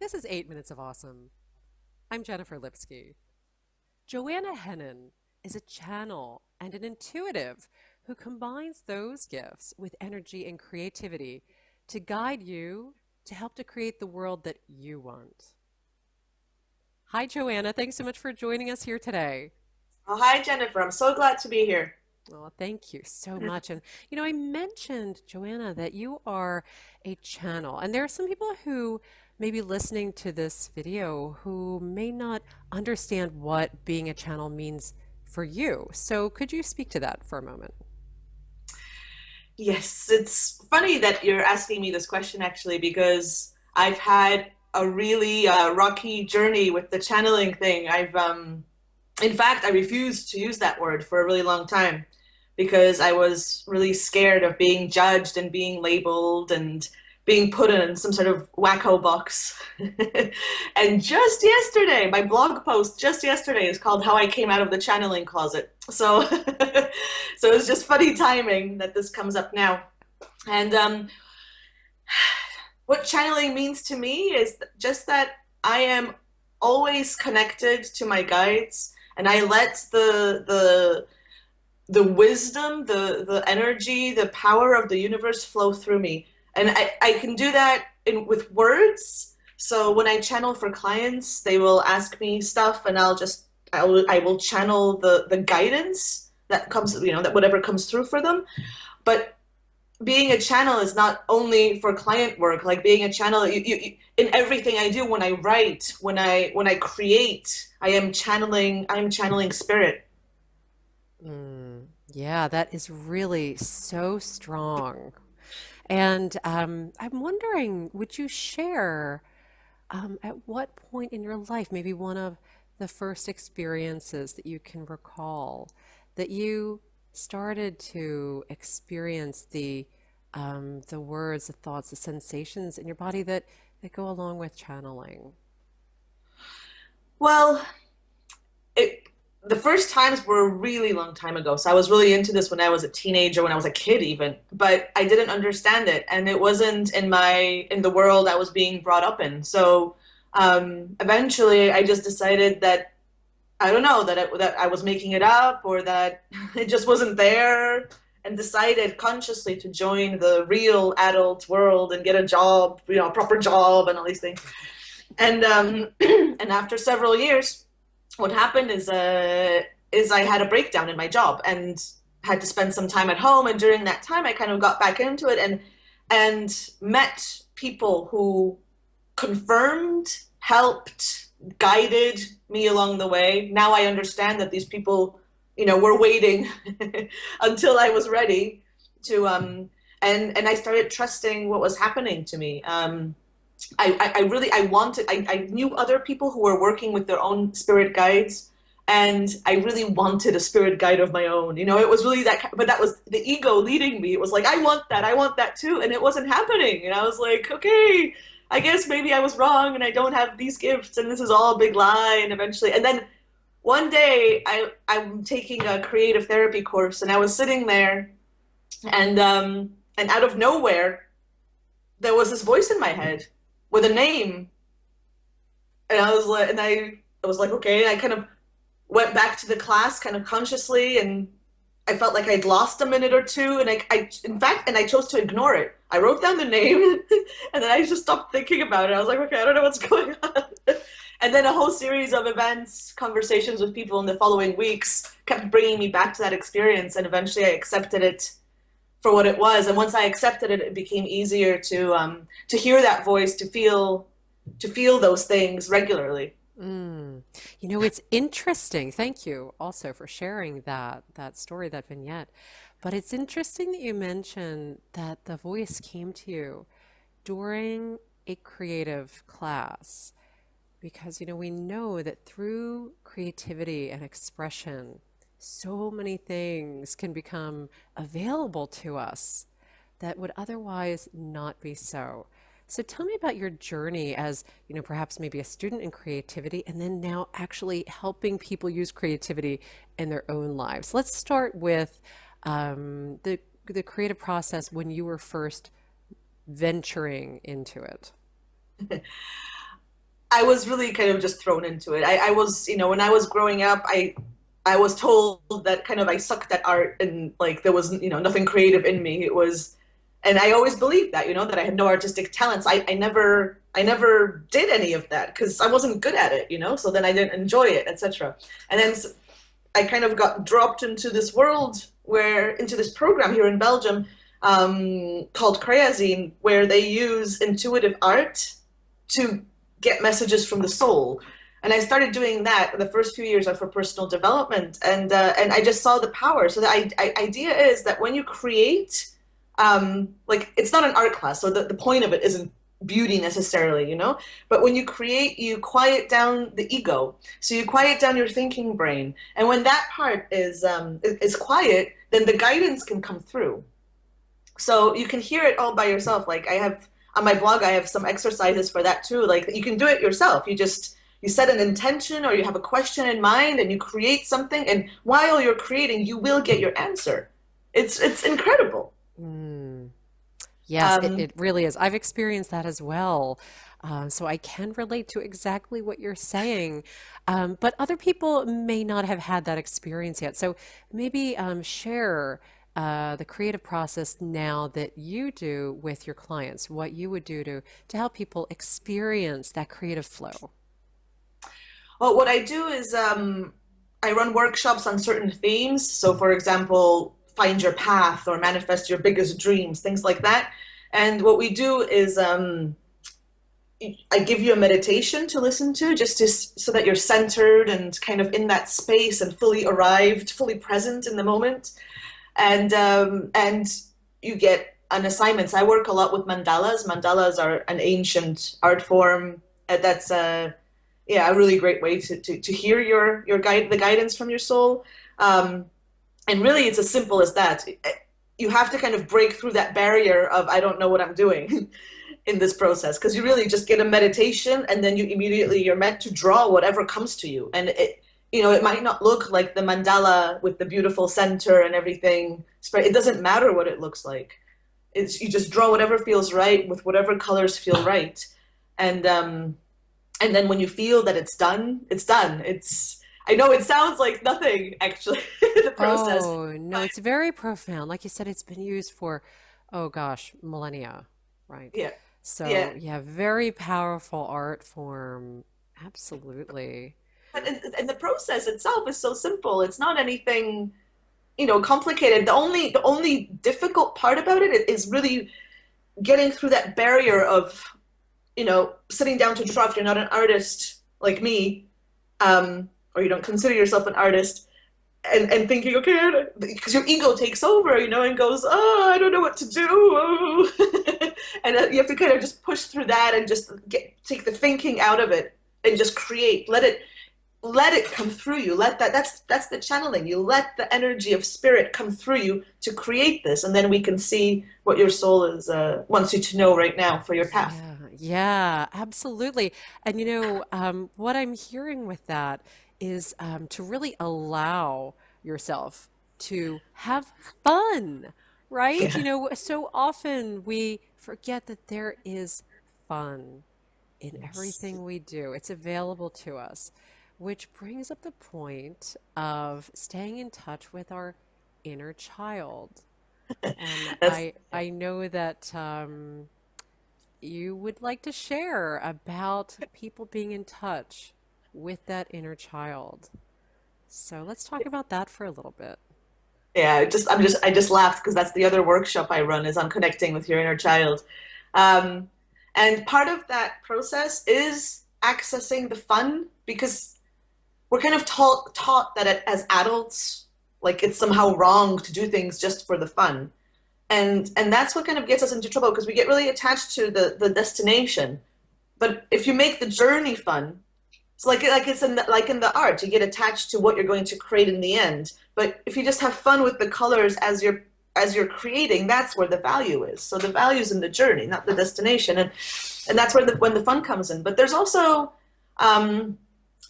This is 8 Minutes of Awesome. I'm Jennifer Lipsky. Joanna Hennon is a channel and an intuitive who combines those gifts with energy and creativity to guide you to help to create the world that you want. Hi, Joanna. Thanks so much for joining us here today. Oh, hi, Jennifer. I'm so glad to be here. Oh, thank you so much. And, I mentioned, Joanna, that you are a channel, and there are some people who may be listening to this video who may not understand what being a channel means for you. So could you speak to that for a moment? Yes, it's funny that you're asking me this question actually, because I've had a really rocky journey with the channeling thing. In fact, I refused to use that word for a really long time because I was really scared of being judged and being labeled and being put in some sort of wacko box. And just yesterday, my blog post just yesterday is called How I Came Out of the Channeling Closet. So so it's just funny timing that this comes up now. And what channeling means to me is just that I am always connected to my guides, and I let the wisdom, the energy, the power of the universe flow through me. And I can do that with words. So when I channel for clients, they will ask me stuff and I will channel the guidance that comes, that whatever comes through for them. But being a channel is not only for client work. Like being a channel, in everything I do, when I write, when I create, I am channeling spirit. Yeah, that is really so strong. And I'm wondering, would you share at what point in your life, maybe one of the first experiences that you can recall, that you started to experience the words, the thoughts, the sensations in your body that go along with channeling? Well, it the first times were a really long time ago. So I was really into this when I was a teenager, when I was a kid even, but I didn't understand it, and it wasn't in the world I was being brought up in. So eventually I just decided that I don't know that I was making it up, or that it just wasn't there, and decided consciously to join the real adult world and get a job, a proper job and all these things. And and after several years, what happened is I had a breakdown in my job and had to spend some time at home. And during that time, I kind of got back into it and met people who confirmed, helped, guided me along the way. Now I understand that these people, were waiting until I was ready to and I started trusting what was happening to me. I really I wanted I knew other people who were working with their own spirit guides, and I really wanted a spirit guide of my own. It was really but that was the ego leading me. It was like, I want that too, and it wasn't happening. And I was like, okay, I guess maybe I was wrong and I don't have these gifts and this is all a big lie. And then one day I'm taking a creative therapy course, and I was sitting there, and out of nowhere there was this voice in my head with a name. And I was like, okay. I kind of went back to the class kind of consciously, and I felt like I'd lost a minute or two, and in fact, and I chose to ignore it. I wrote down the name, and then I just stopped thinking about it. I was like, okay, I don't know what's going on. And then a whole series of events, conversations with people in the following weeks kept bringing me back to that experience, and eventually I accepted it for what it was. And once I accepted it, it became easier to hear that voice, to feel those things regularly. Mm. It's interesting. Thank you also for sharing that story, that vignette. But it's interesting that you mentioned that the voice came to you during a creative class because we know that through creativity and expression, so many things can become available to us that would otherwise not be so. So tell me about your journey as, perhaps maybe a student in creativity and then now actually helping people use creativity in their own lives. Let's start with the creative process when you were first venturing into it. I was really kind of just thrown into it. I was, when I was growing up, I was told that kind of I sucked at art and like there was, nothing creative in me. It was, and I always believed that, that I had no artistic talents. I never did any of that because I wasn't good at it, so then I didn't enjoy it, etc. And then I kind of got dropped into this world into this program here in Belgium called Creazine, where they use intuitive art to get messages from the soul. And I started doing that. The first few years are for personal development, and I just saw the power. So the idea is that when you create, like it's not an art class, so the point of it isn't beauty necessarily, but when you create, you quiet down the ego. So you quiet down your thinking brain, and when that part is quiet, then the guidance can come through. So you can hear it all by yourself. Like I have on my blog, I have some exercises for that too. Like you can do it yourself. You set an intention or you have a question in mind and you create something, and while you're creating, you will get your answer. It's incredible. Mm. Yes, it, Um, it really is. I've experienced that as well. So I can relate to exactly what you're saying. But other people may not have had that experience yet. So maybe share the creative process now that you do with your clients, what you would do to help people experience that creative flow. well, what I do is I run workshops on certain themes. So, for example, find your path or manifest your biggest dreams, things like that. And what we do is I give you a meditation to listen to, just so that you're centered and kind of in that space and fully arrived, fully present in the moment. And you get an assignment. So I work a lot with mandalas. Mandalas are an ancient art form that's yeah, a really great way to hear the guidance from your soul. Um, and really, it's as simple as that. You have to kind of break through that barrier of I don't know what I'm doing in this process, because you really just get a meditation and then you're meant to draw whatever comes to you. And it might not look like the mandala with the beautiful center and everything. It doesn't matter what it looks like. You just draw whatever feels right with whatever colors feel right. And um and then when you feel that it's done, it's done. I know it sounds like nothing actually, the process, Oh, no, but it's very profound. Like you said, it's been used for, oh gosh, millennia, right? yeah, So, yeah. yeah, very powerful art form. Absolutely. And the process itself is so simple. It's not anything, complicated. The only difficult part about it is really getting through that barrier of, sitting down to draw if you're not an artist like me, or you don't consider yourself an artist, and thinking, okay, because your ego takes over, and goes, oh, I don't know what to do. And you have to kind of just push through that and just take the thinking out of it and just create. Let it come through you. That's the channeling. You let the energy of spirit come through you to create this, and then we can see what your soul is wants you to know right now for your path. Yeah, yeah, absolutely. And what I'm hearing with that is to really allow yourself to have fun, right? Yeah. So often we forget that there is fun in Yes. everything we do. It's available to us, which brings up the point of staying in touch with our inner child. And That's I know that you would like to share about people being in touch with that inner child. So let's talk about that for a little bit. yeah. I just laughed because that's the other workshop I run is on connecting with your inner child, um, and part of that process is accessing the fun because we're kind of taught that as adults, like it's somehow wrong to do things just for the fun. And that's what kind of gets us into trouble because we get really attached to the destination. But if you make the journey fun, it's like it's like in the art, you get attached to what you're going to create in the end. But if you just have fun with the colors as you're creating, that's where the value is. So the value is in the journey, not the destination, and that's where when the fun comes in. But there's also um,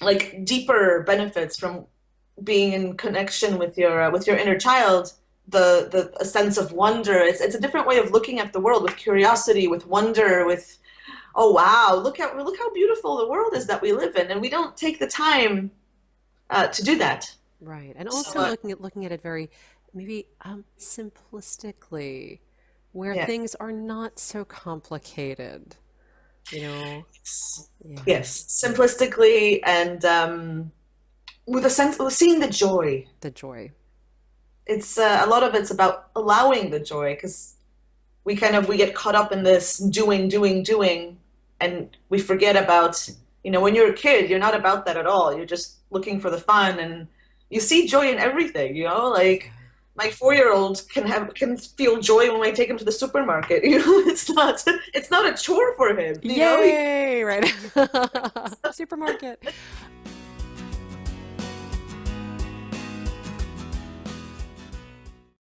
like deeper benefits from being in connection with your inner child, the a sense of wonder. It's a different way of looking at the world with curiosity, with wonder, with oh wow, look how beautiful the world is that we live in, and we don't take the time to do that. Right. And So also looking at it very maybe simplistically, where yeah, things are not so complicated, you know? yes, Yeah, yes, simplistically and with a sense of seeing the joy. the joy. It's a lot of it's about allowing the joy because we get caught up in this doing, doing, doing, and we forget about, when you're a kid, you're not about that at all. You're just looking for the fun, and you see joy in everything, like Yeah. my 4-year-old can feel joy when I take him to the supermarket. It's not a chore for him. Yay, right. Supermarket.